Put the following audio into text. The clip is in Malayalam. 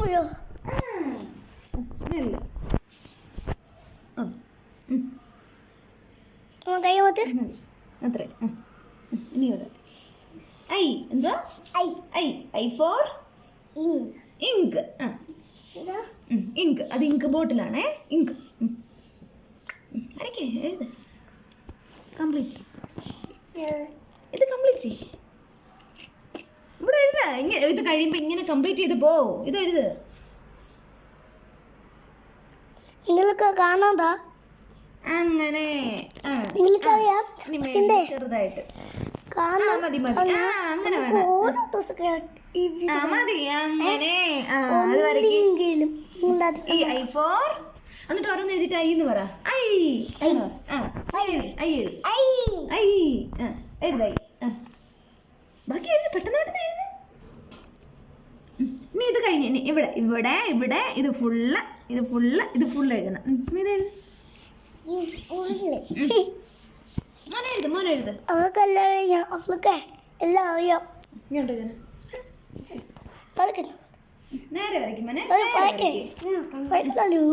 പോയോ കൈ മതി അത്ര ഇനി ഐ എന്തോ I I I for ink ink അത് ഇങ്ക് ബോട്ടിലാണേ ഇങ്ക് അരക്കേ എഴുത് കംപ്ലീറ്റ് ഇത് കംപ്ലീറ്റ് ചെയ്യും ഇവിടെ എഴുത ഇങ്ങനെ ഇത് കഴിയുമ്പോൾ ഇങ്ങനെ കംപ്ലീറ്റ് ചെയ്ത് പോ ഇത് എഴുത് നിങ്ങൾക്ക് കാണാതാ അങ്ങനെ നിങ്ങൾക്കറിയാം ചെറുതായിട്ട് മതി അങ്ങനെ മതി അങ്ങനെ അത് വരയ്ക്കും ഈ ഐ ഫോർ എന്നിട്ട് ഓരോന്ന് എഴുതിട്ട് ഐ എന്ന് പറ ഐ ഐ ഐ എഴുതായി ബാക്കി എഴുതി പെട്ടെന്ന് പെട്ടെന്ന് എഴുതി ഇനി ഇത് കഴിഞ്ഞ് ഇനി ഇവിടെ ഇവിടെ ഇവിടെ ഇത് ഫുള്ള് എഴുതണം ഇത് എഴുതി മോനെ എഴുത് അവർക്കെല്ലാം അറിയാം അവർക്ക് എല്ലാം അറിയാം നേരെ വരയ്ക്കും മോനെ പഠിക്കൂ